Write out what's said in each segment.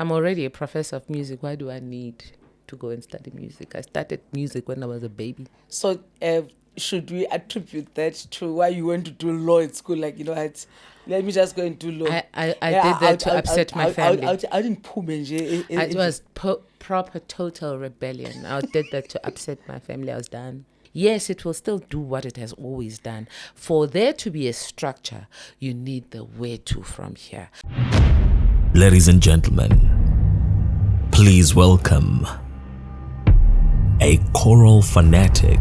I'm already a professor of music. Why do I need to go and study music? I started music when I was a baby. So should we attribute that to why you went to do law at school? Like, let me just go and do law. I did that to upset my family. I didn't pull It was proper total rebellion. I did that to upset my family. I was done. Yes, it will still do what it has always done. For there to be a structure, you need the where to from here. Ladies and gentlemen, please welcome a choral fanatic.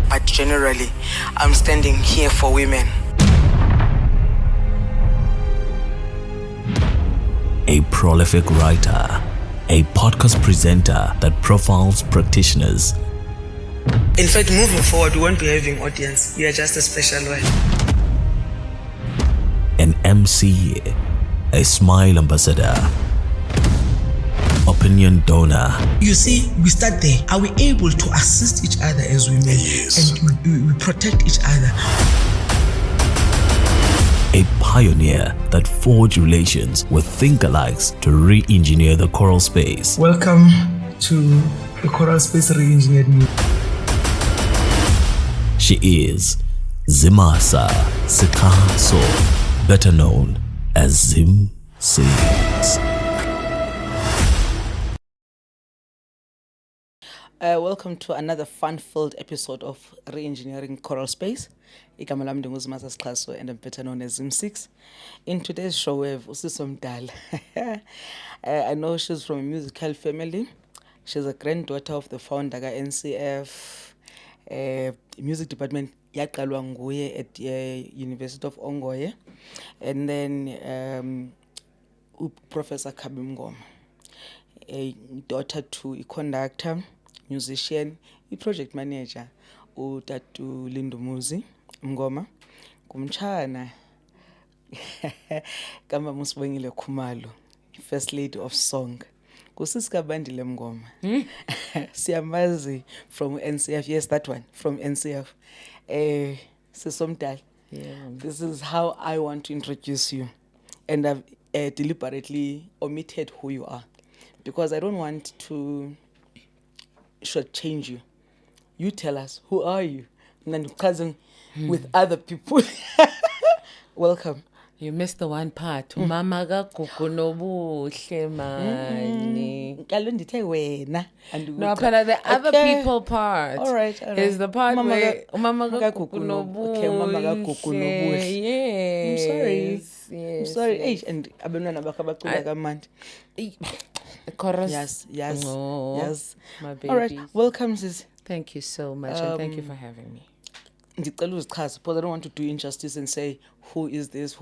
But generally, I'm standing here for women. A prolific writer, a podcast presenter that profiles practitioners. In fact, moving forward, we won't be having audience. You are just a special one. An MC, a smile ambassador, opinion donor. You see, we start there. Are we able to assist each other as women? Yes. And we protect each other. A pioneer that forged relations with think-alikes to re-engineer the choral space. Welcome to the Choral Space Re-Engineered Music. She is ZimSix6, better known as ZimSix6. Welcome to another fun-filled episode of Re-Engineering Choral Space. Igama lami ndingu-ZimSix6 and I'm better known as ZimSix6. In today's show, we have Usisomdala. I know she's from a musical family. She's a granddaughter of the founder ka-NCF music department yaqalwa nguye at University of Ongoye, and then Professor Mngoma, a daughter to a conductor, musician, a project manager, uTatu Lindumuzi Mngoma, kumchana kama Sibongile Mngoma, first lady of song. Sibongile Mngoma. Siyamazi from NCF. Yes, that one from NCF. Sisomdala. Yeah. This is how I want to introduce you, and I've deliberately omitted who you are because I don't want to shortchange you. You tell us, who are you? And then cousin with other people. Welcome. You missed the one part. Mama kagugu nobuhle mani. Kalo ndithe wena. No, but the other people part. All right. Is the part where Mama kagugu kagugu nobuhle. Okay, Mama kagugu nobuhle. Yes. I'm sorry. Hey, and abantwana bakho bacula kamandi. Chorus. Yes. Oh, Yes. My baby. All right. Welcome, sis. Thank you so much, and thank you for having me. Ndicela uzichaze because I don't want to do injustice and say who is this.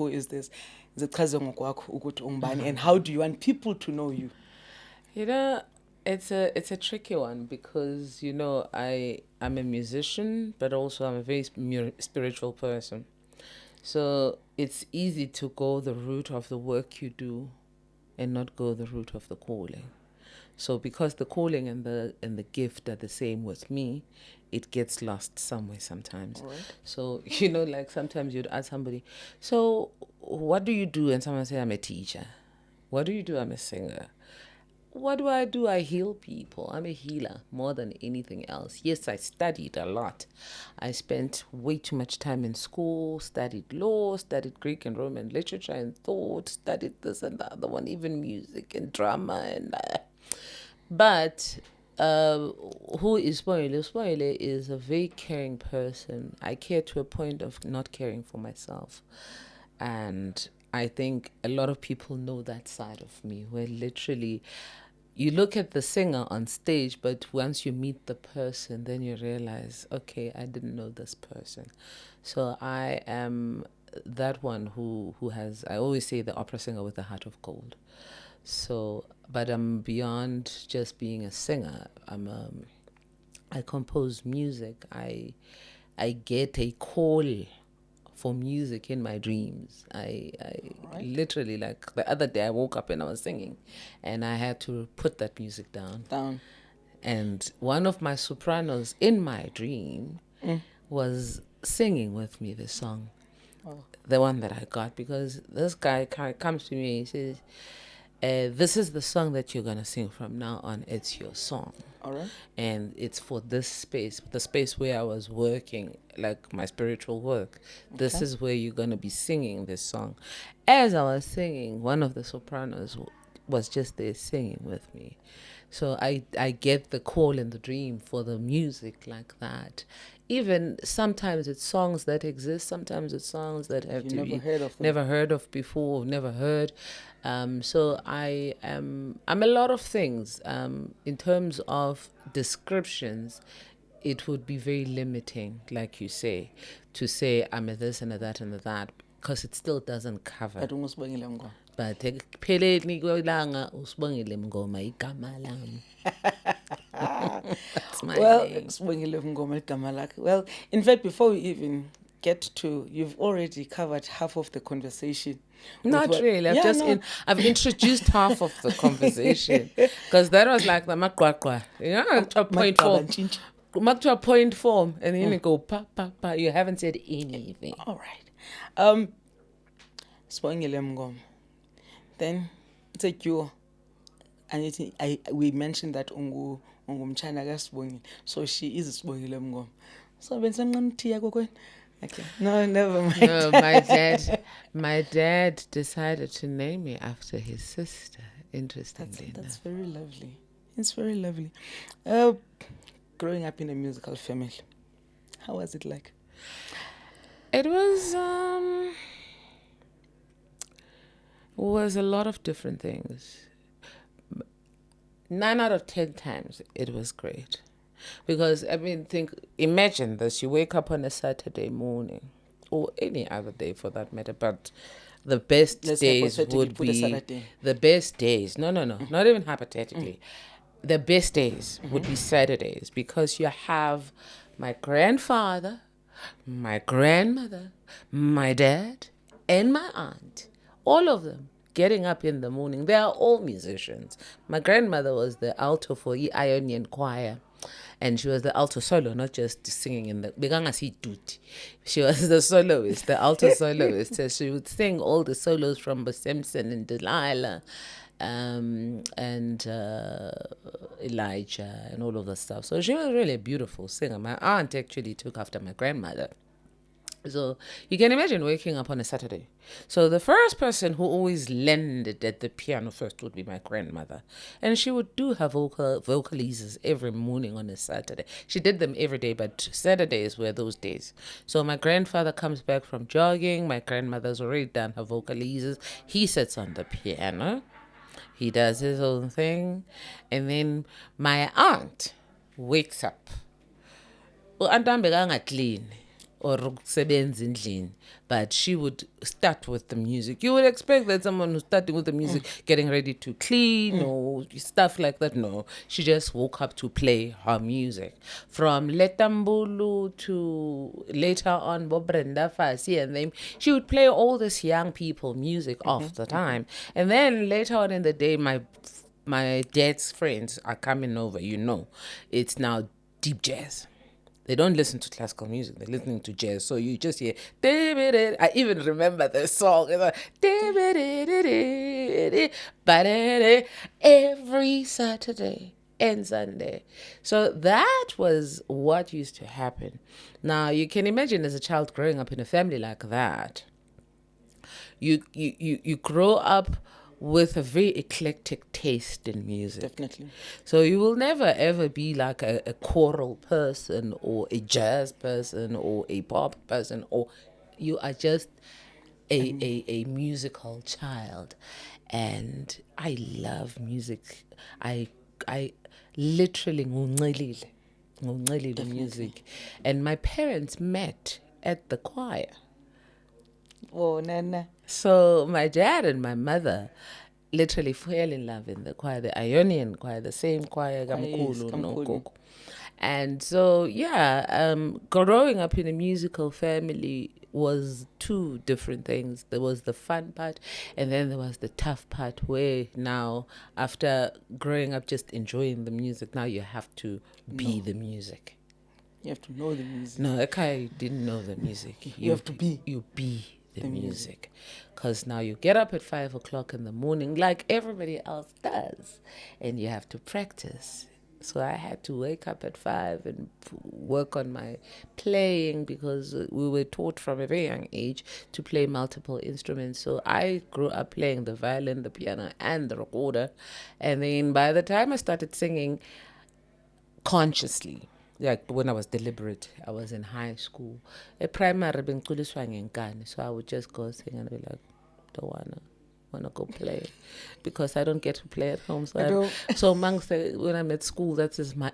Zichaze ngokwakho ukuthi ungubani and how do you want people to know you? You know, it's a tricky one because I'm a musician, but also I'm a very spiritual person. So it's easy to go the route of the work you do and not go the route of the calling. So because the calling and the gift are the same with me, it gets lost somewhere sometimes. Right. So, like sometimes you'd ask somebody, so what do you do? And someone say, I'm a teacher. What do you do? I'm a singer. What do? I heal people. I'm a healer more than anything else. Yes, I studied a lot. I spent way too much time in school, studied law, studied Greek and Roman literature and thought, studied this and the other one, even music and drama and But who is Sibongile? Sibongile is a very caring person. I care to a point of not caring for myself. And I think a lot of people know that side of me, where literally you look at the singer on stage, but once you meet the person, then you realize, okay, I didn't know this person. So I am that one who has, I always say, the opera singer with a heart of gold. So, but I'm beyond just being a singer. I compose music. I get a call for music in my dreams. I literally, like the other day I woke up and I was singing and I had to put that music down. And one of my sopranos in my dream was singing with me this song. the one that I got, because this guy comes to me, he says, this is the song that you're going to sing from now on. It's your song. All right. And it's for this space, the space where I was working, like my spiritual work. This is where you're going to be singing this song. As I was singing, one of the sopranos was just there singing with me. So I get the call in the dream for the music like that. Even sometimes it's songs that exist, sometimes it's songs that have never heard of before, never heard. So I'm a lot of things. In terms of descriptions, it would be very limiting, like you say, to say I'm a this and a that and a that, because it still doesn't cover. But ekupheleni kwelanga uSibongile Mngoma igama lami. That's my name. Sibongile Mngoma igama lakhe. Well, in fact, before we even get to, you've already covered half of the conversation. Not really. I've introduced half of the conversation, because that was like the makwakwa, to a point form. To a point form, and then you go pa pa pa. You haven't said anything. All right. Sibongile Mngoma. Then it's a cure. And we mentioned that ungumchana kaSibongile, so she is Sibongile Mngoma. So okay. No, never mind. No, my dad decided to name me after his sister. Interestingly, that's very lovely. It's very lovely. Growing up in a musical family, how was it like? It was a lot of different things. 9 out of 10 times it was great. Because, imagine this, you wake up on a Saturday morning, or any other day for that matter, but the best days would be, the best days, no, not even hypothetically, the best days would be Saturdays, because you have my grandfather, my grandmother, my dad, and my aunt, all of them getting up in the morning. They are all musicians. My grandmother was the alto for the Ionian choir, and she was the alto solo, not just singing in the Begangasi Duty. She was the soloist, the alto soloist. So she would sing all the solos from Simpson and Delilah, and Elijah and all of the stuff. So she was really a beautiful singer. My aunt actually took after my grandmother. So you can imagine waking up on a Saturday. So the first person who always landed at the piano first would be my grandmother. And she would do her vocalizes every morning on a Saturday. She did them every day, but Saturdays were those days. So my grandfather comes back from jogging. My grandmother's already done her vocalizes. He sits on the piano. He does his own thing. And then my aunt wakes up. Well, Aunt clean. Or kusebenza endlini, but she would start with the music. You would expect that someone who's starting with the music, getting ready to clean or stuff like that. No, she just woke up to play her music. From Letambulu to later on Bob Brenda Fassi and them, she would play all this young people music off the time. And then later on in the day, my dad's friends are coming over, it's now deep jazz. They don't listen to classical music. They're listening to jazz. So you just hear, I even remember the song. Every Saturday and Sunday. So that was what used to happen. Now, you can imagine as a child growing up in a family like that, you grow up with a very eclectic taste in music. Definitely. So you will never ever be like a choral person or a jazz person or a pop person, or you are just a musical child. And I love music. I literally the music. And my parents met at the choir. Oh, Nana. So my dad and my mother literally fell in love in the choir, the Ionian choir, the same choir, Kamkulu. And so, growing up in a musical family was two different things. There was the fun part, and then there was the tough part where now, after growing up just enjoying the music, now you have to be the music. You have to know the music. No, Akai didn't know the music. You have to be. You be. the music. Because now you get up at 5 o'clock in the morning like everybody else does, and you have to practice. So I had to wake up at 5 and work on my playing, because we were taught from a very young age to play multiple instruments. So I grew up playing the violin, the piano, and the recorder. And then by the time I started singing consciously, like when I was deliberate, I was in high school. At primary, so I would just go sing and be like, don't wanna go play, because I don't get to play at home. So amongst when I'm at school, this is my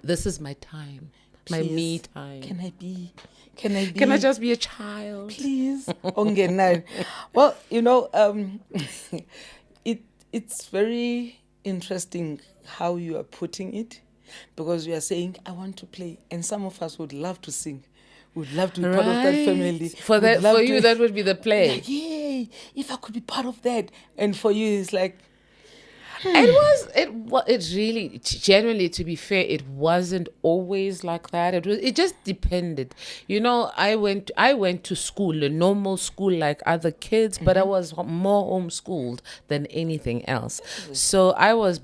time, my me time. Can I be? Can I just be a child, please? Well, it's very interesting how you are putting it, because you are saying, I want to play, and some of us would love to sing. Would love to be part of that family. For you, that would be the play. Like, yay! If I could be part of that, and for you, it's like. It really, genuinely, to be fair, it wasn't always like that. It just depended. I went to school, a normal school like other kids, but I was more homeschooled than anything else. So I would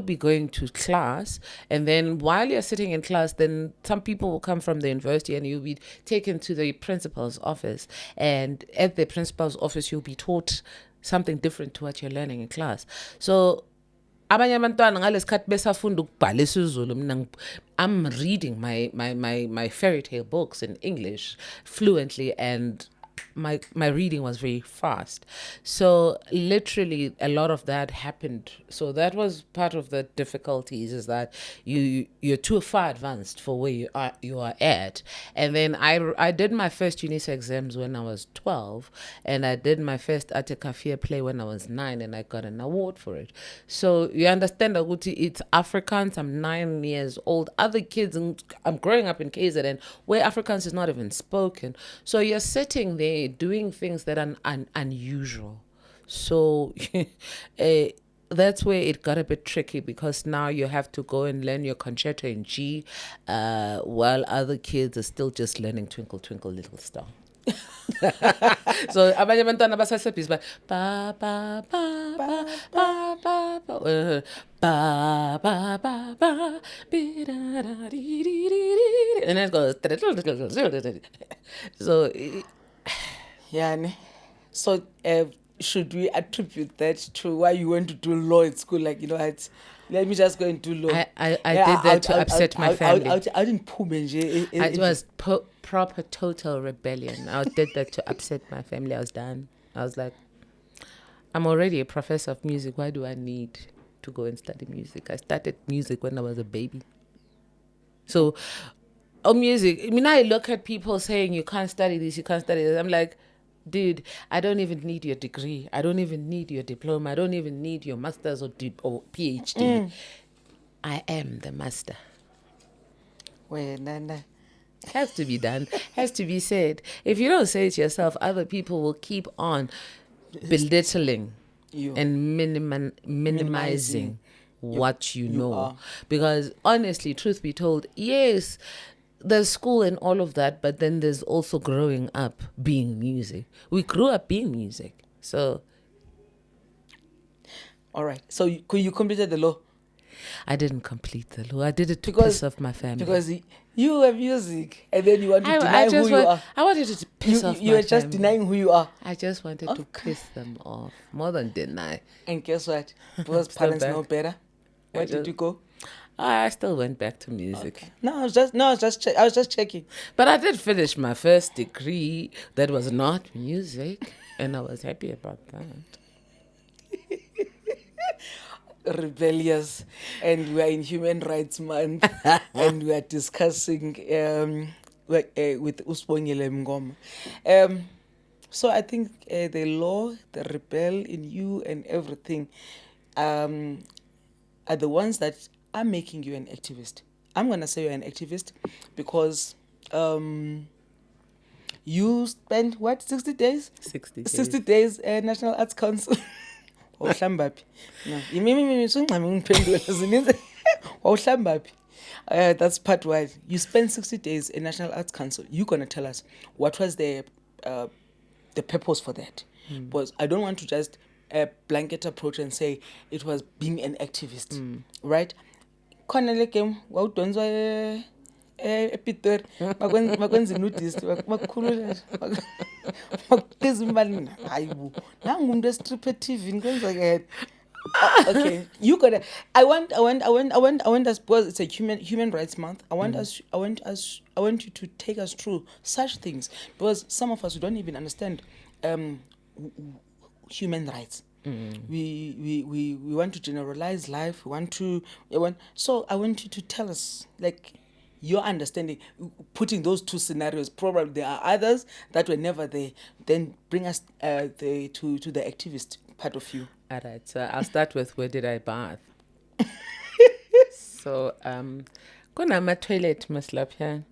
be going to class, and then while you're sitting in class, then some people will come from the university and you'll be taken to the principal's office, and at the principal's office you'll be taught something different to what you're learning in class. So abanye abantwana ngalesikhathi besafunda ukubhala isiZulu, mina I'm reading my fairy tale books in English fluently, and my reading was very fast. So literally a lot of that happened. So that was part of the difficulties, is that you're too far advanced for where you are at. And then I did my first UNISA exams when I was 12, and I did my first Atekafia play when I was 9, and I got an award for it. So you understand that it's Afrikaans. I'm 9 years old. Other kids, I'm growing up in KZN where Afrikaans is not even spoken. So you're sitting there doing things that are unusual. So that's where it got a bit tricky, because now you have to go and learn your concerto in G, while other kids are still just learning Twinkle Twinkle Little Star. So abanye abantwana basasebhizi ba ba ba ba ba ba ba ba ba ba ba, and then it goes. So so should we attribute that to why you went to do law at school? Like, let me just go and do law. I did that to upset my family. I didn't pull It was proper total rebellion. I did that to upset my family. I was done. I was like, I'm already a professor of music. Why do I need to go and study music? I started music when I was a baby. So, music. I mean, I look at people saying you can't study this, you can't study this. I'm like, dude, I don't even need your degree. I don't even need your diploma. I don't even need your master's or PhD. I am the master. Well, Nana. Has to be done. Has to be said. If you don't say it yourself, other people will keep on belittling you and minimizing what you know. Are. Because honestly, truth be told, yes, there's school and all of that, but then there's also growing up being music. We grew up being music. So. All right. So you completed the law? I didn't complete the law. I did it to piss off my family. Because you were music, and then you want to deny who you are. I wanted to piss off my family. You were just denying who you are. I just wanted to piss them off. More than deny. And guess what? Because parents know better. Where did you go? I still went back to music. Okay. No, I was just checking. But I did finish my first degree that was not music, and I was happy about that. Rebellious, and we are in Human Rights Month, and we are discussing with Sibongile Mngoma. So I think the law, the rebel in you, and everything are the ones that are making you an activist. I'm gonna say you're an activist because you spent 60 days? 60 days National Arts Council. That's part one. You spent 60 days in National Arts Council. You're going to tell us what was the the purpose for that. Because I don't want to just blanket approach and say it was being an activist, right? Khona le game wawudonzwa ePitori makwenza nudist makukhulula makukhulisa imali hayibo nangu umuntu estrip TV nikwenza ke. Okay, you gotta. I want us, because it's a human rights month. I want you to take us through such things, because some of us don't even understand human rights. We want to generalize life. So I want you to tell us, like, your understanding, putting those two scenarios. Probably there are others that were never there. Then bring us to the activist part of you. All right, so I'll start with where did I bath? So, kunama toilet maslapya.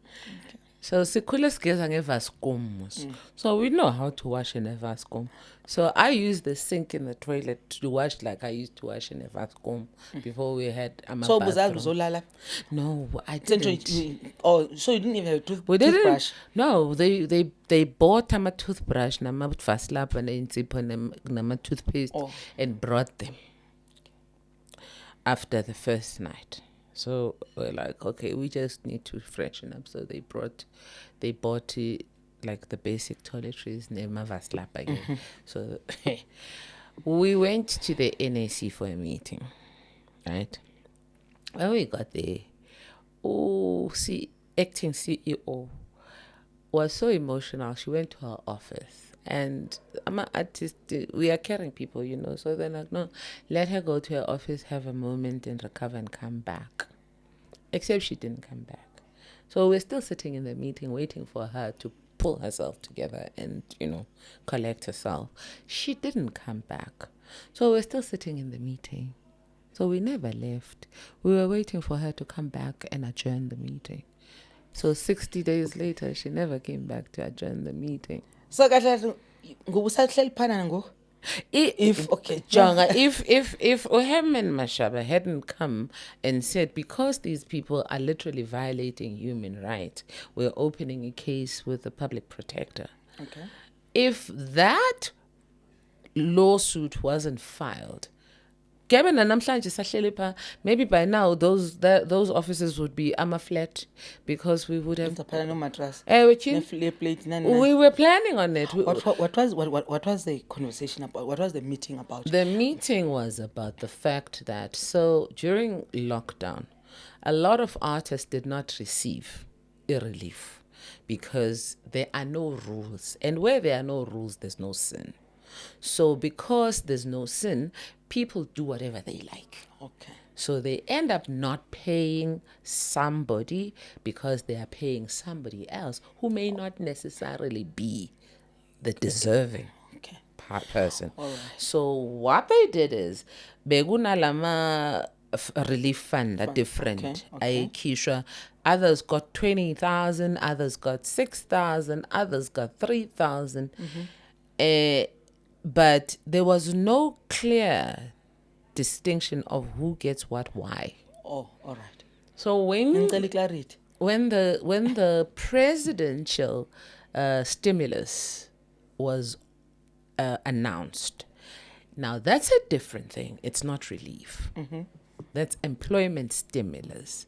So sikhule sigeza ngevascom. So we know how to wash in a vascom. So I use the sink in the toilet to wash like I used to wash in a vascom before we had a So bathroom. No, I didn't. So you didn't even have a We didn't. toothbrush? No, they bought a toothbrush, nama vaslap and nama toothpaste, and brought them after the first night. So we're like, okay, we just need to freshen up. So they bought like the basic toiletries, nema vaslap again. So we went to the NAC for a meeting, right? When we got there, acting CEO was so emotional. She went to her office, and I'm an artist. We are caring people, So they're like, no, let her go to her office, have a moment, and recover, and come back. Except she didn't come back. So we're still sitting in the meeting, waiting for her to pull herself together and collect herself. She didn't come back. So we're still sitting in the meeting. So we never left. We were waiting for her to come back and adjourn the meeting. So 60 days later, she never came back to adjourn the meeting. So ngubusahleli phana ngo. If Herman Mashaba hadn't come and said, because these people are literally violating human rights, we're opening a case with the public protector. Okay. If that lawsuit wasn't filed, maybe by now those offices would be flat, because we would have. No mattress. We were planning on it. What was the conversation about? What was the meeting about? The meeting was about the fact that during lockdown, a lot of artists did not receive a relief because there are no rules, and where there are no rules, there's no sin. So because there's no sin, people do whatever they like. Okay. So they end up not paying somebody because they are paying somebody else who may not necessarily be the deserving person. All right. So what they did is, begunalama relief fund are different. Okay. Others got 20,000, others got 6,000, others got 3,000. But there was no clear distinction of who gets what, why. Oh, all right. So when the presidential stimulus was announced, now that's a different thing. It's not relief. That's employment stimulus.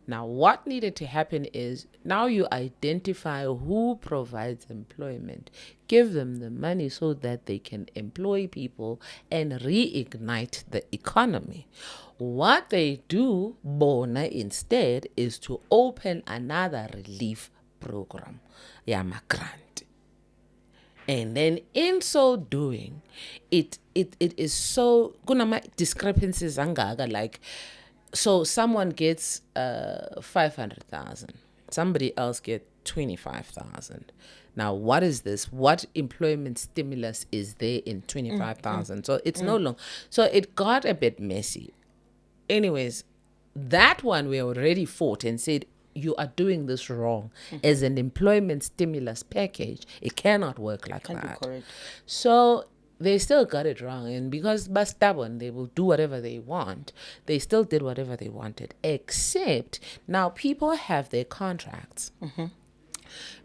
Now, what needed to happen is, now you identify who provides employment, give them the money so that they can employ people and reignite the economy. What they do, Bona, instead, is to open another relief program, Yama Grant. And then in so doing, it is so kunama discrepancies angaga, like, so someone gets 500,000, somebody else gets 25,000. Now, what is this? What employment stimulus is there in 25,000? So it's no longer. So it got a bit messy. Anyways, that one we already fought and said, you are doing this wrong. As an employment stimulus package, it cannot work like that. Can't be correct. So they still got it wrong, and because they're stubborn, they will do whatever they want. They still did whatever they wanted, except now people have their contracts.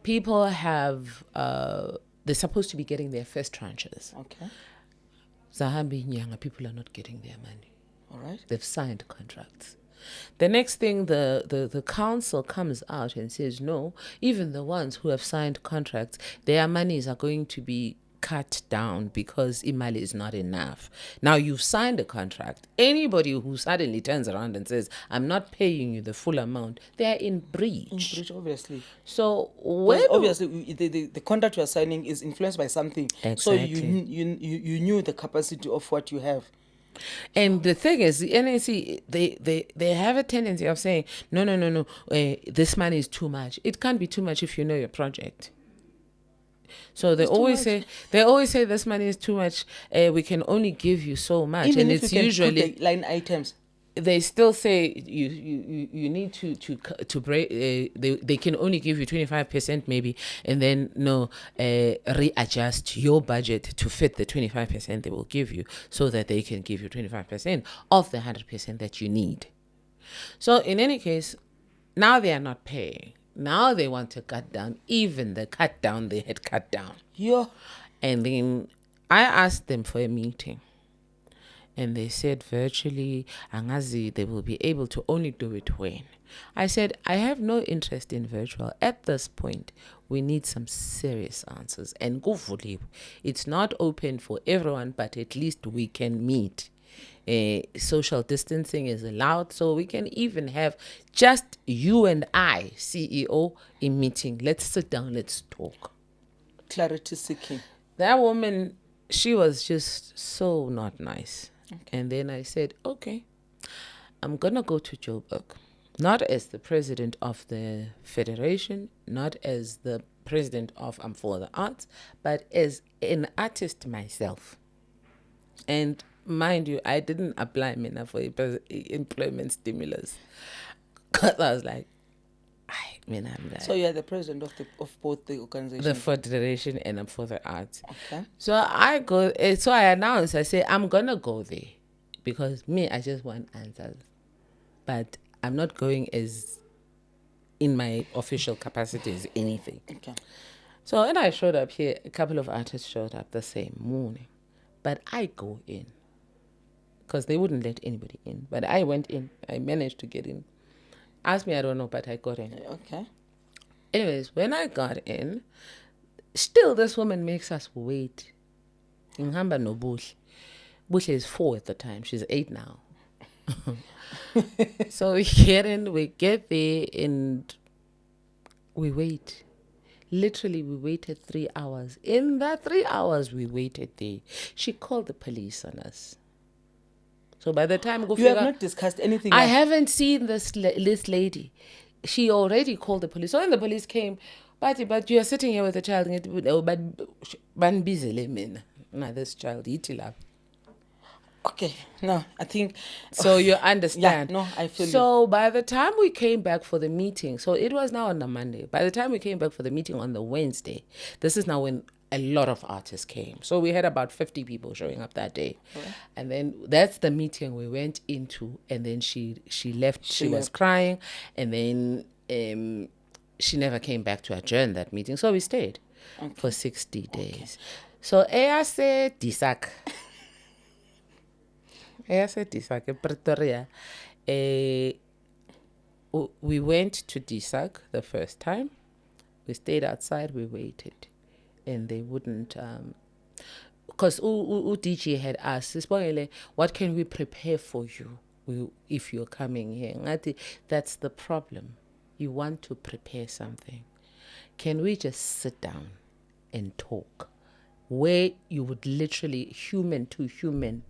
People have they're supposed to be getting their first tranches. Okay. Zahambi Nyanga, people are not getting their money. All right. They've signed contracts. The next thing, the council comes out and says, no, even the ones who have signed contracts, their monies are going to be cut down because imali is not enough. Now you've signed a contract. Anybody who suddenly turns around and says, I'm not paying you the full amount, they're in breach. In breach, obviously. So Well, obviously, the contract you are signing is influenced by something. Exactly. So you knew the capacity of what you have. And the thing is, the NAC, they have a tendency of saying, no, this money is too much. It can't be too much if you know your project. So they always say this money is too much. We can only give you so much, Even and if it's you can usually put the line items. They still say you need to break. They can only give you 25% maybe, and then readjust your budget to fit the 25% they will give you, so that they can give you 25% of the 100% that you need. So in any case, now they are not paying. Now they want to cut down even the cut down they had cut down. Yeah. And then I asked them for a meeting. And they said virtually, Angazi, they will be able to only do it when. I said, I have no interest in virtual. At this point, we need some serious answers. And Guvuli, it's not open for everyone, but at least we can meet. Social distancing is allowed, so we can even have just you and I, CEO, in meeting. Let's sit down, let's talk. Clarity seeking. That woman, she was just so not nice. Okay. And then I said, okay, I'm going to go to Joburg, not as the president of the federation, not as the president of For the Arts, but as an artist myself. And mind you, I didn't apply MENA for employment stimulus. Because I was like, I'm like, so you are the president of both the organizations? The federation and For the Arts. Okay. So I go. So I announced. I say I'm gonna go there because I just want answers, but I'm not going as in my official capacity as anything. Okay. So when I showed up here, a couple of artists showed up the same morning, but I go in because they wouldn't let anybody in. But I went in. I managed to get in. Ask me, I don't know, but I got in. Okay. Anyways, when I got in, still this woman makes us wait. Ngihamba no Buhle. Buhle is 4 at the time. She's 8 now. So we get in, we get there, and we wait. Literally, we waited 3 hours. In that 3 hours we waited there, she called the police on us. So by the time you have not discussed anything. I haven't seen this lady. She already called the police. So when the police came, but you are sitting here with a child. But this child, okay, no, I think. So you understand. Yeah, no, I feel so by the time we came back for the meeting, so it was now on the Monday. By the time we came back for the meeting on the Wednesday, this is now when a lot of artists came. So we had about 50 people showing up that day. Right. And then that's the meeting we went into. And then she left. She was crying. And then she never came back to adjourn that meeting. So we stayed for 60 days. Okay. So Eyase Disak, Pretoria. We went to Disak the first time. We stayed outside. We waited. And they wouldn't, because DJ had asked, Sibongile, what can we prepare for you if you're coming here? That's the problem. You want to prepare something. Can we just sit down and talk? Where you would literally, human to human,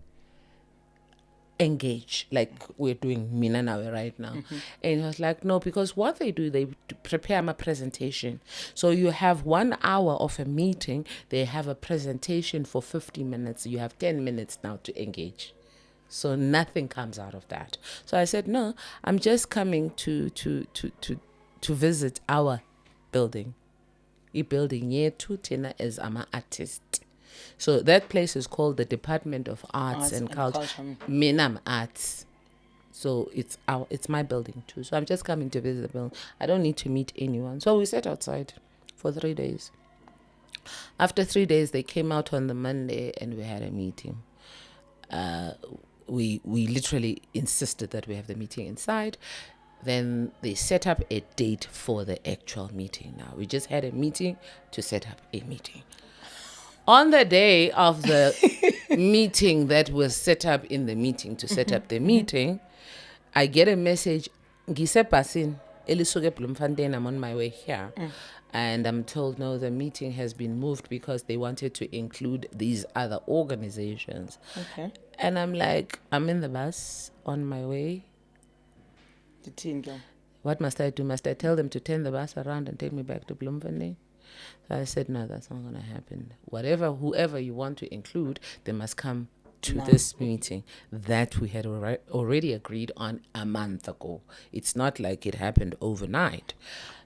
engage like we're doing Minanawe right now. Mm-hmm. And I was like, no, because what they do, they prepare my presentation. So you have 1 hour of a meeting, they have a presentation for 50 minutes. You have 10 minutes now to engage. So nothing comes out of that. So I said, no, I'm just coming to visit our building. A building year 2 Tina is I'm artist. So that place is called the Department of Arts and Culture. Minam Arts. So it's my building too. So I'm just coming to visit the building. I don't need to meet anyone. So we sat outside for 3 days. After 3 days, they came out on the Monday and we had a meeting. We literally insisted that we have the meeting inside. Then they set up a date for the actual meeting. Now, we just had a meeting to set up a meeting. On the day of the meeting that was set up in the meeting to set up the meeting, I get a message, Gisepasin, Elisuke Bloemfontein, I'm on my way here. And I'm told, no, the meeting has been moved because they wanted to include these other organizations. Okay. And I'm like, I'm in the bus on my way. The teen girl. What must I do? Must I tell them to turn the bus around and take me back to Bloemfontein? So I said, no, that's not going to happen. Whoever you want to include, they must come to this meeting that we had already agreed on a month ago. It's not like it happened overnight.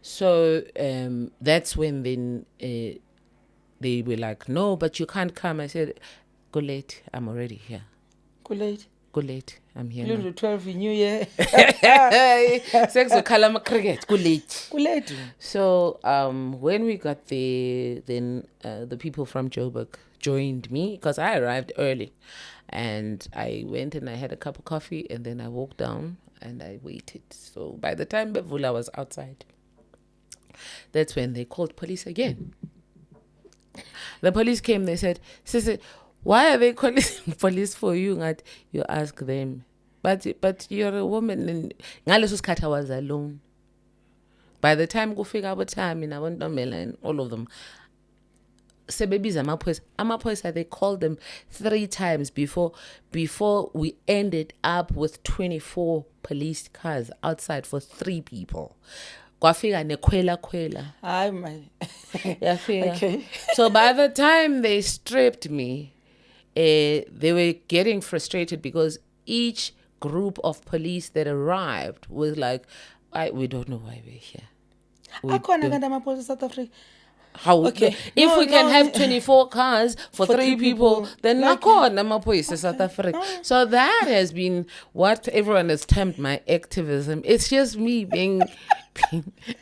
So that's when then they were like, no, but you can't come. I said, go late. I'm already here. Go late. Go late. I'm here now. 12 New Year. Sex with Kalama cricket. Go late. Go late. So when we got there, then the people from Joburg joined me because I arrived early. And I went and I had a cup of coffee and then I walked down and I waited. So by the time Bevula was outside, that's when they called police again. The police came, they said, Sisi, why are they calling police for you? And you ask them. But you're a woman. And I was alone. By the time go figure out time, I went down and all of them. Sebebiza amaphoyisa, they called them 3 times before we ended up with 24 police cars outside for 3 people. Kwafika nekhwela. Hi, my. Okay. So by the time they stripped me, they were getting frustrated because each group of police that arrived was like, we don't know why we're here. South Africa. How if we can have 24 cars for 3 people, then South Africa. So that has been what everyone has termed my activism. It's just me being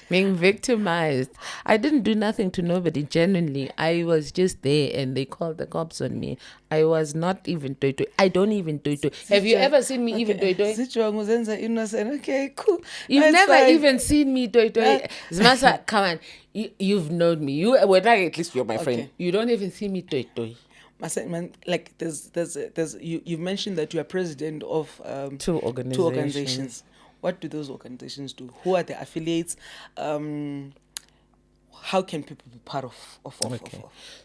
victimized. I didn't do nothing to nobody, genuinely. I was just there and they called the cops on me. I was not even toy. I don't even toy. Have you ever seen me even toy? Innocent. Okay, cool. You've never even seen me toy. Zmasa, come on. You've known me. You were like, at least you're my friend. You don't even see me toy. Like you've mentioned that you are president of 2 organizations. What do those organizations do? Who are the affiliates? How can people be part of?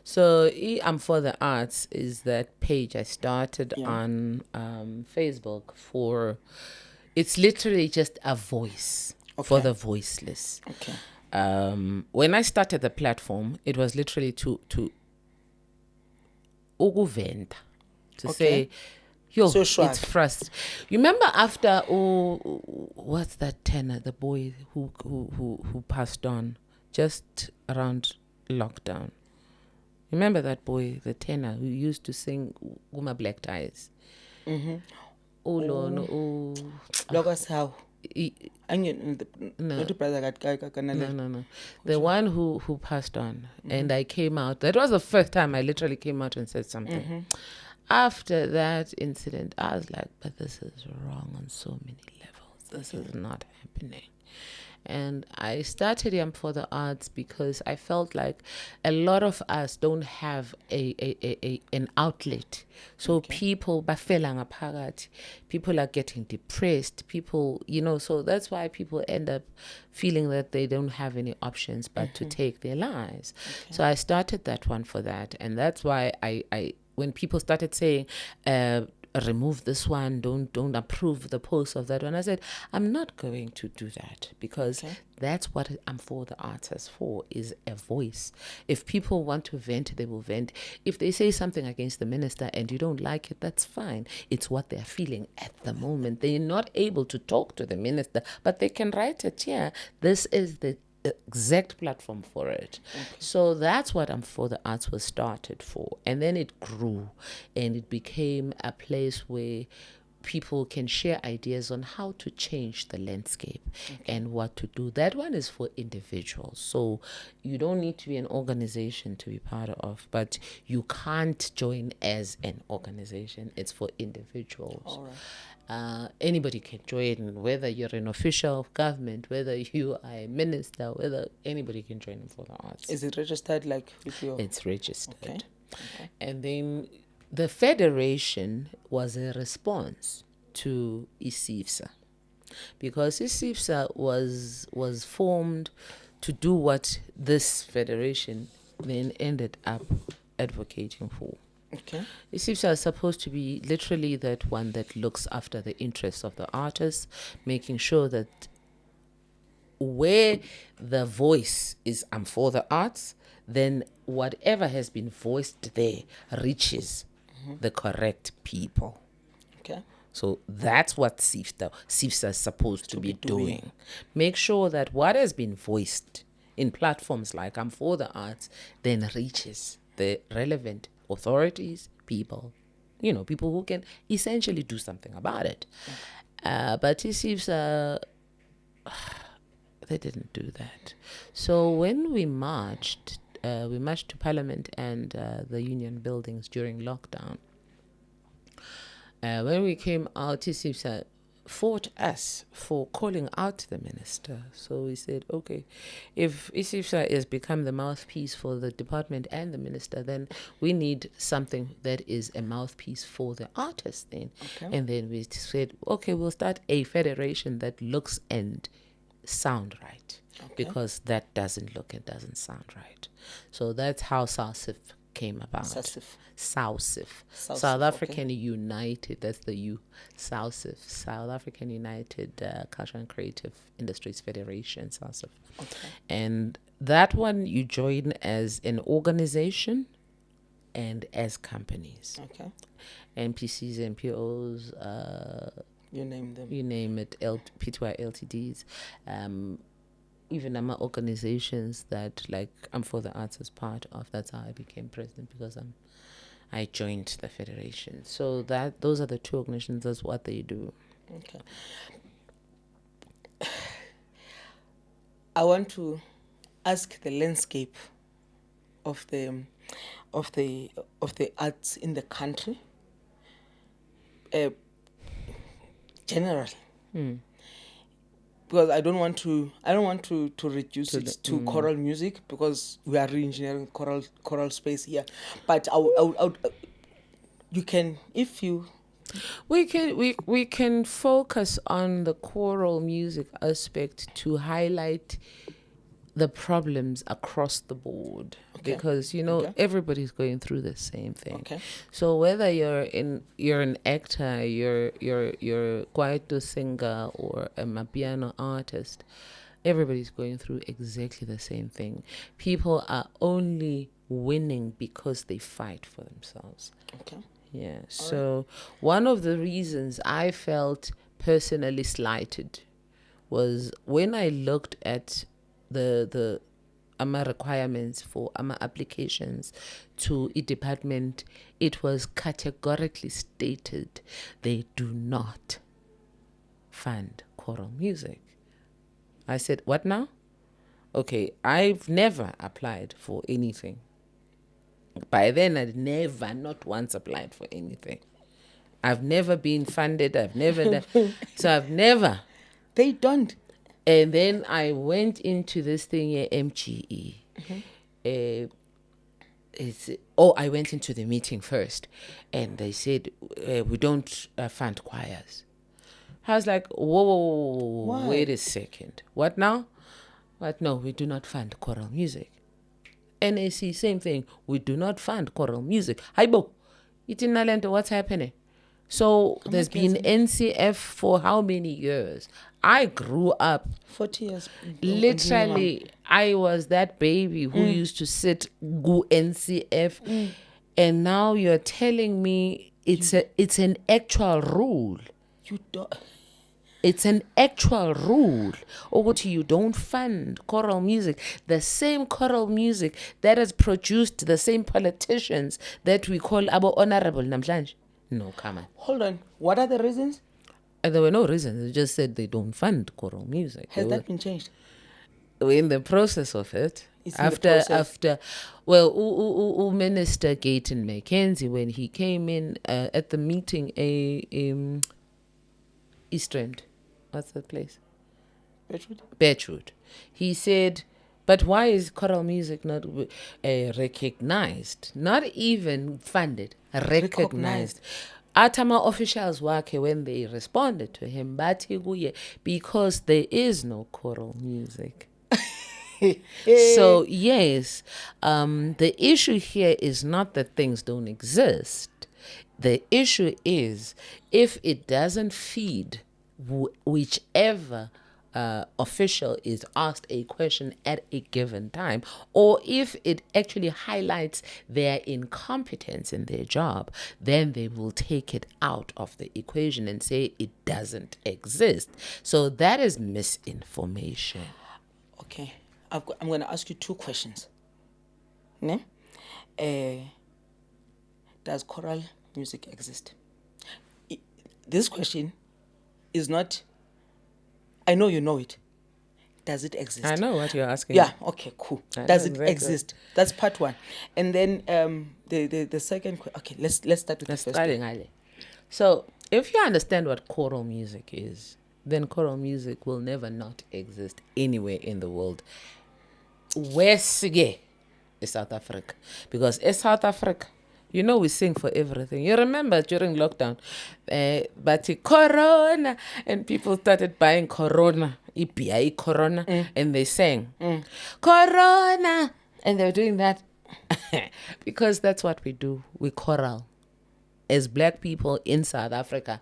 So I'm for the Arts is that page I started on Facebook for. It's literally just a voice for the voiceless. Okay. When I started the platform, it was literally to ukuvenda, to say, yo, so it's frustrating. You remember after what's that tenor, the boy who passed on just around lockdown? Remember that boy, the tenor who used to sing Guma Black Ties? Mm-hmm. Logos how? No. The one who passed on. And I came out. That was the first time I literally came out and said something. After that incident, I was like, but this is wrong on so many levels. This is not happening. And I started for the Arts because I felt like a lot of us don't have an outlet. So people are getting depressed. People, so that's why people end up feeling that they don't have any options but to take their lives. So I started that one for that. And that's why I when people started saying, remove this one, don't approve the post of that one, I said, I'm not going to do that because that's what I'm for the Arts for, is a voice. If people want to vent, they will vent. If they say something against the minister and you don't like it, that's fine. It's what they're feeling at the moment. They're not able to talk to the minister, but they can write it here. This is the exact platform for it. So that's what I'm for the Arts was started for. And then it grew and it became a place where people can share ideas on how to change the landscape and what to do. That one is for individuals. So you don't need to be an organization to be part of, but you can't join as an organization. It's for individuals. All right. Anybody can join, whether you're an official of government, whether you are a minister, whether anybody can join for the arts. Is it registered like with your? It's registered. Okay. And then the federation was a response to ISIFSA, because ISIFSA was formed to do what this federation then ended up advocating for. Okay. ISIFSA is supposed to be literally that one that looks after the interests of the artists, making sure that where the voice is I'm for the arts, then whatever has been voiced there reaches the correct people. Okay. So that's what SIFSA is supposed to be doing. Make sure that what has been voiced in platforms like I'm for the arts then reaches the relevant authorities, people, people who can essentially do something about it. But SIFSA, they didn't do that. So when we marched to Parliament and the union buildings during lockdown. When we came out, ISIFSA fought us for calling out the minister. So we said, okay, if ISIFSA has become the mouthpiece for the department and the minister, then we need something that is a mouthpiece for the artists then. Okay. And then we said, okay, we'll start a federation that looks and sound right. Okay. Because that doesn't look and doesn't sound right. So that's how SASIF came about. SASIF. South African United, that's the U. SASIF, South African United Cultural and Creative Industries Federation, SASIF. Okay. And that one you join as an organization and as companies. Okay. NPCs, NPOs, you name them. You name it, PTY LTDs. Even my organizations that like I'm for the arts as part of. That's how I became president, because I joined the federation. So those are the two organizations. That's what they do. Okay. I want to ask the landscape of the arts in the country. Generally. Because I don't want to reduce it to choral music, because we are re-engineering choral space here. But you can, if you, we can focus on the choral music aspect to highlight the problems across the board. Okay. Because everybody's going through the same thing. Okay. So whether you're an actor, you're kwaito singer, or a mapiano artist, everybody's going through exactly the same thing. People are only winning because they fight for themselves. Okay. Yeah. So one of the reasons I felt personally slighted was when I looked at the AMA requirements for AMA applications to a department, it was categorically stated they do not fund choral music. I said, what now? Okay, I've never applied for anything. By then, I'd never, not once applied for anything. I've never been funded. I've never done. So I've never. They don't. And then I went into this thing at MGE. I went into the meeting first, and they said, we don't fund choirs. I was like, whoa, wait a second. What now? What? No, we do not fund choral music. NAC, same thing. We do not fund choral music. Haibo, Itinalento, what's happening? So there's been NCF for how many years? I grew up 40 years. Literally, I was that baby who used to sit go NCF, and now you're telling me it's an actual rule. You don't. It's an actual rule. You don't fund choral music. The same choral music that has produced the same politicians that we call abo honorable namhlanje. No, come on. Hold on. What are the reasons? And there were no reasons. They just said they don't fund choral music. Has that been changed? We're in the process of it. It's in the process. Minister Gayton Mackenzie, when he came in at the meeting, East End, what's that place? Birchwood. He said, but why is choral music not recognized? Not even funded, recognized. Atama officials wakhe, when they responded to him, bathi kuye, because there is no choral music. So yes, the issue here is not that things don't exist. The issue is if it doesn't feed whichever official is asked a question at a given time, or if it actually highlights their incompetence in their job, then they will take it out of the equation and say it doesn't exist. So that is misinformation. Okay. I'm going to ask you 2 questions. Ne? Does choral music exist? This question is not... I know you know it. Does it exist? I know what you're asking. Yeah, okay, cool. Does it exactly. exist? That's part 1. And then the second question... Okay, let's start with the first one. So, if you understand what choral music is, then choral music will never not exist anywhere in the world. West is South Africa. Because in South Africa, you know we sing for everything. You remember during lockdown, but Corona, and people started buying Corona, EPI Corona, and they sang Corona, and they were doing that because that's what we do. We choral as black people in South Africa.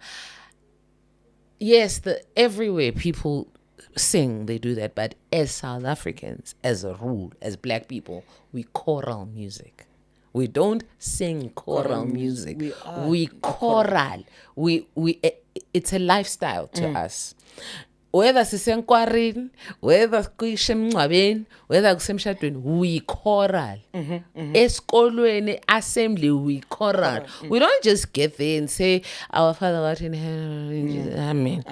Yes, everywhere people sing, they do that, but as South Africans, as a rule, as black people, we choral music. We don't sing choral music. We choral. It's a lifestyle to us. Whether sisenkwarini, whether kusemncwabeni, whether kusemshadweni, we choral. Esikolweni, assembly, we choral. We don't just get there and say, our Father art in heaven, amen.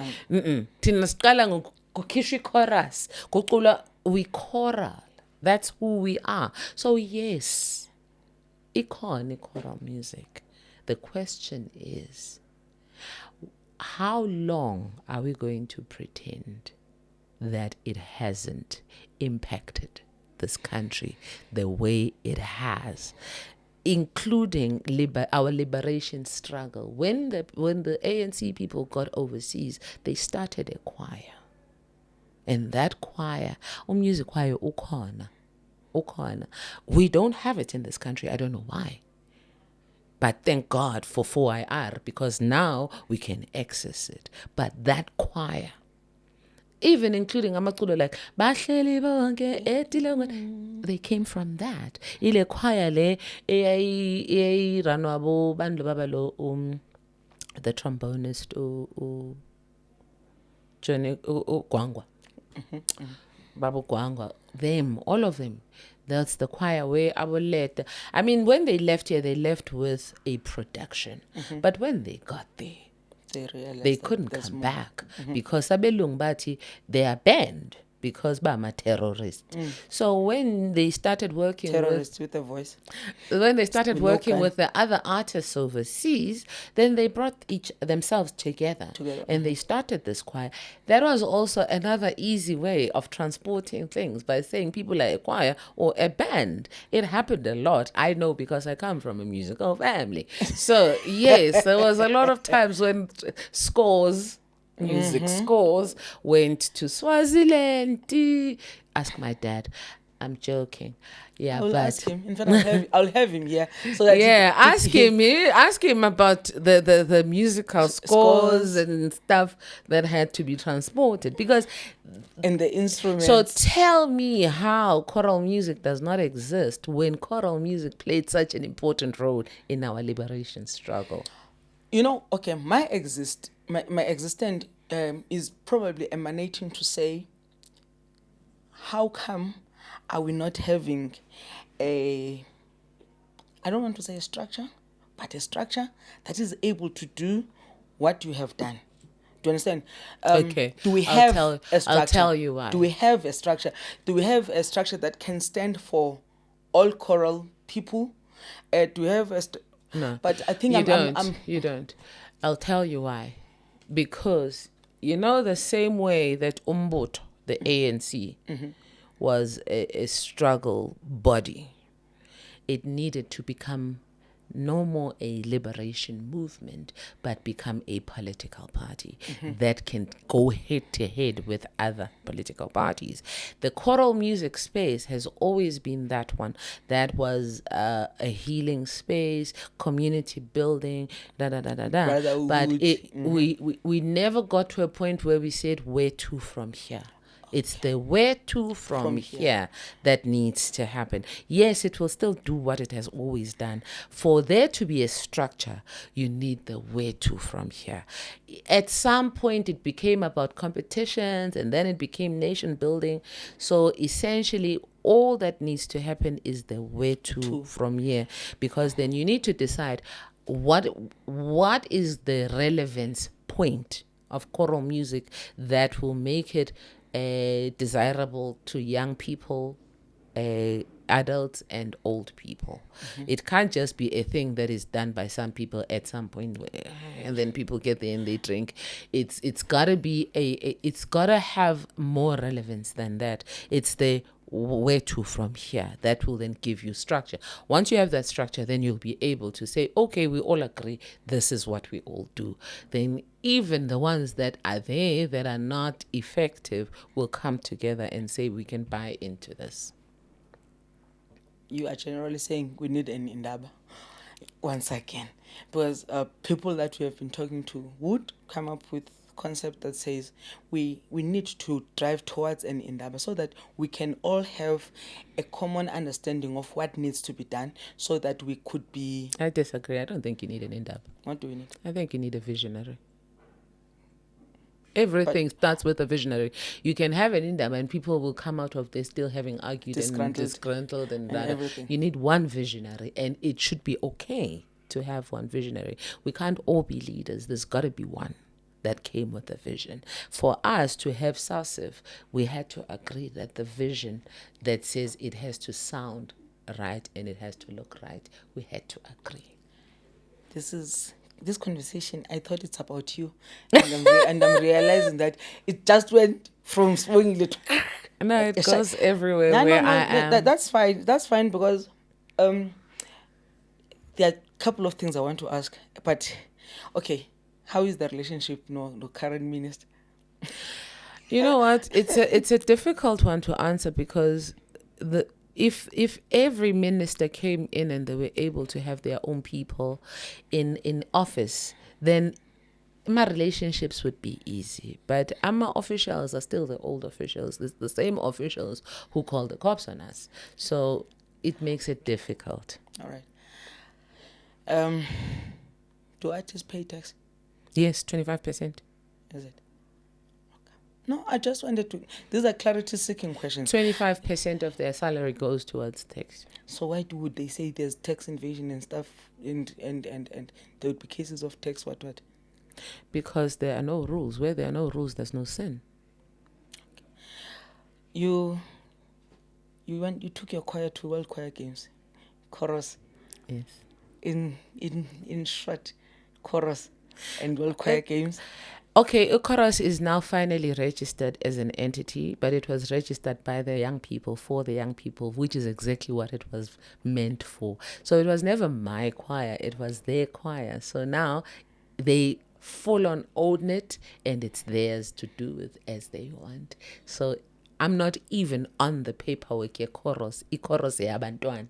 Thina siqala ngokukhishwa chorus, kucula, we choral. That's who we are. So yes, ikhona choral music. The question is, how long are we going to pretend that it hasn't impacted this country the way it has, including our liberation struggle? When the ANC people got overseas, they started a choir. And that choir, music choir, ukhona. We don't have it in this country. I don't know why. But thank God for 4IR, because now we can access it. But that choir, even including amaculo like Bahleli bonke etilongwe, they came from that. Ile choir le eyayiranwa bo bantu babalo the trombonist Johnny Gwangwa. Babu Gwangwa, them, all of them. That's the choir where our letter. I mean, when they left here, they left with a production. But when they got there, They realized they that couldn't there's come more. back because Abelung Bati, they are banned because Bama terrorists. So when they started working Terrorists with a voice. when they started With no working gun. with the other artists overseas, then they brought themselves together. And they started this choir. That was also another easy way of transporting things by saying people like a choir or a band. It happened a lot. I know because I come from a musical family. So yes, there was a lot of times when music scores went to Swaziland. Ask my dad. I'm joking. Yeah, I'll but ask him. In fact, I'll have him here. So that ask him about the musical scores and stuff that had to be transported, because And the instruments. so tell me how choral music does not exist when choral music played such an important role in our liberation struggle. You know, okay, my existence is probably emanating to say, how come are we not having I don't want to say a structure, but a structure that is able to do what you have done. Do you understand? Okay. Do we I'll have tell- a structure? I'll tell you why. Do we have a structure? Do we have a structure that can stand for all choral people? Do we have a... No. But I think you I'm... don't. I'm You don't. I'll tell you why. Because, you know, the same way that Umbuto, the ANC, was a struggle body, it needed to become no more a liberation movement, but become a political party that can go head to head with other political parties. The choral music space has always been that one. That was a healing space, community building, da da da da da. Brotherhood. But we never got to a point where we said, where to from here? It's the where to from here that needs to happen. Yes, it will still do what it has always done. For there to be a structure, you need the where to from here. At some point, it became about competitions, and then it became nation building. So essentially, all that needs to happen is the where to from here, because then you need to decide what is the relevance point of choral music that will make it desirable to young people, adults, and old people. It can't just be a thing that is done by some people at some point, and then people get there and they drink. It's gotta be it's gotta have more relevance than that. It's the where to from here that will then give you structure. Once you have that structure, then you'll be able to say, okay, we all agree this is what we all do. Then even the ones that are there that are not effective will come together and say, we can buy into this. You are generally saying we need an indaba once again, because people that we have been talking to would come up with concept that says we need to drive towards an indaba so that we can all have a common understanding of what needs to be done, so that we could be... I disagree. I don't think you need an indaba. What do we need? I think you need a visionary. Everything starts with a visionary. You can have an indaba and people will come out of there still having argued and disgruntled and that. Everything. You need one visionary, and it should be okay to have one visionary. We can't all be leaders. There's got to be one that came with a vision. For us to have SASIF, we had to agree that the vision that says it has to sound right and it has to look right, we had to agree. This conversation, I thought it's about you, and I'm realizing that it just went from Sibongile to... No, it goes everywhere I am. That's fine. That's fine, because there are a couple of things I want to ask. But okay, how is the relationship the current minister? You know what? It's a difficult one to answer, because if every minister came in and they were able to have their own people in office, then my relationships would be easy. But our officials are still the old officials, the same officials who call the cops on us. So it makes it difficult. All right. Do artists pay tax? Yes, 25%. Is it? Okay. No, I just wanted to... These are clarity-seeking questions. 25% of their salary goes towards tax. So why would they say there's tax invasion and stuff, and there would be cases of tax what? Because there are no rules. Where there are no rules, there's no sin. You took your choir to World Choir Games, chorus. Yes. In short, chorus and World Choir Games. Okay, Chorus is now finally registered as an entity, but it was registered by the young people, for the young people, which is exactly what it was meant for. So it was never my choir, it was their choir. So now they full on own it, and it's theirs to do with as they want. So I'm not even on the paperwork, chorus yabantwana.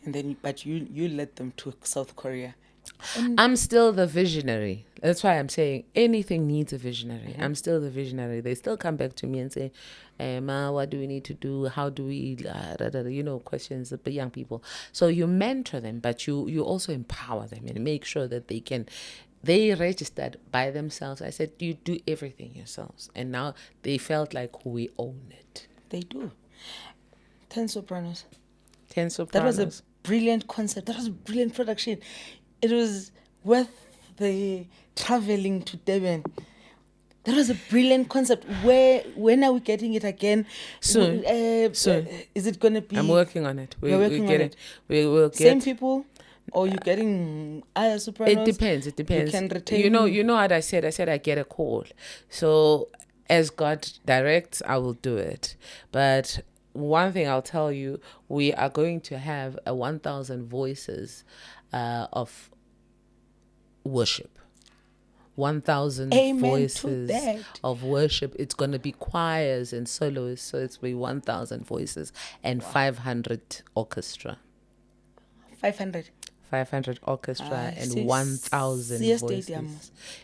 And then, but you led them to South Korea. I'm still the visionary. That's why I'm saying anything needs a visionary. Mm-hmm. I'm still the visionary. They still come back to me and say, Ma, what do we need to do? How do we, questions of the young people. So you mentor them, but you also empower them and make sure that they registered by themselves. I said, you do everything yourselves. And now they felt like we own it. They do. 10 sopranos. 10 sopranos. That was a brilliant concept. That was a brilliant production. it was worth the traveling to Durban. That was a brilliant concept. When are we getting it again? Soon. Soon. Is it going to be? I'm working on it. You're working on it. We will get Same people, or you getting higher sopranos? It depends. It depends. You can retain. You know what I said. I said I get a call. So as God directs, I will do it. But one thing I'll tell you, we are going to have a 1,000 voices of worship. 1,000 Amen voices to that. of worship. It's going to be choirs and soloists, so it's be 1,000 voices and 500 orchestra. 500. 500 orchestra and see, 1,000 see a voices. stadium.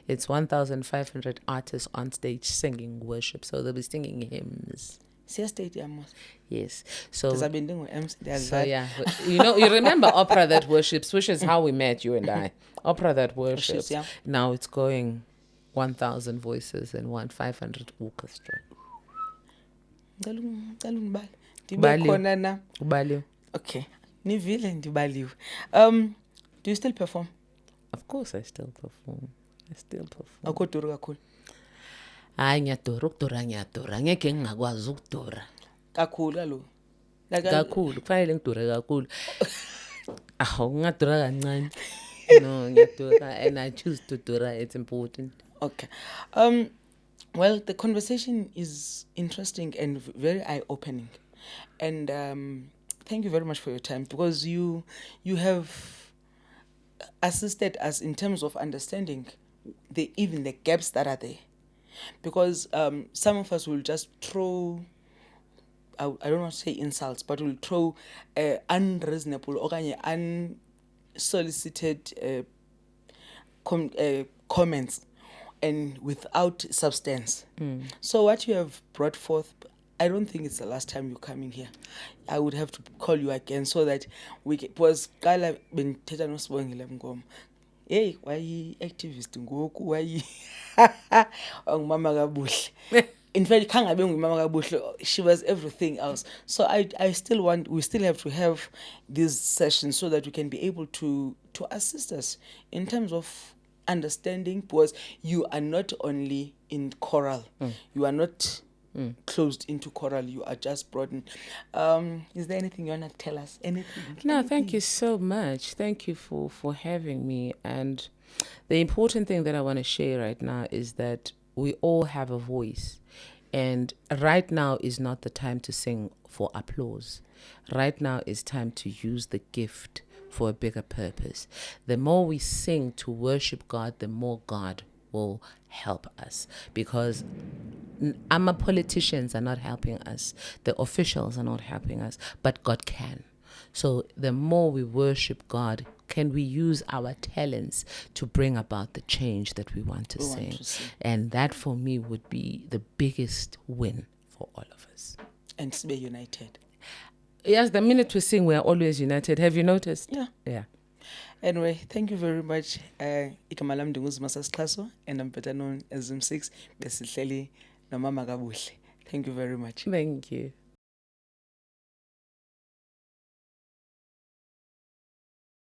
It's 1,500 artists on stage singing worship, so they'll be singing hymns. See a stadium. Yes. So Because I've been doing with MC. so yeah, you remember opera that worships, which is how we met, you and I. Opera that worships. Yeah. Now it's going 1,000 voices and 500 orchestra. Ubaliwe. Okay. Nivile ndibaliwe. Do you still perform? Of course I still perform. Akuduru kakhulu. Hayi ngiyadura ngeke ngingakwazi ukudura. Kakhulu kaloku. Kakhulu kufanele ngidure kakhulu. Ngingadura kancane. No, ngiyadura and I choose to dura. It's important. Okay. Well, the conversation is interesting and very eye-opening. And thank you very much for your time, because you have assisted us in terms of understanding even the gaps that are there. Because some of us will just throw, I don't want to say insults, but will throw unreasonable or unsolicited comments and without substance. So what you have brought forth, I don't think it's the last time you're coming here. I would have to call you again so that we can, because Kala ben thetha no Sibongile Mngoma. Hey, why activist ngoku? Why ngumama kabuhle? In fact, khangabe ngumama kabuhle, she was everything else. So we still have to have these sessions so that we can be able to assist us in terms of understanding, because you are not only in choral, you are not closed into choral, you are just broadened. Is there anything you want to tell us? Anything? No, thank you so much. Thank you for having me. And the important thing that I want to share right now is that we all have a voice. And right now is not the time to sing for applause. Right now is time to use the gift for a bigger purpose. The more we sing to worship God, the more God will help us, because our politicians are not helping us, the officials are not helping us, but God can. So the more we worship God, can we use our talents to bring about the change that we want to see? And that for me would be the biggest win for all of us. And to be united. Yes, the minute we sing, we are always united. Have you noticed? Yeah. Anyway, thank you very much. Igama lami ndinguzimasa and I'm better known as ZimSix6. Besihleli nomama kabuhle. Thank you very much. Thank you.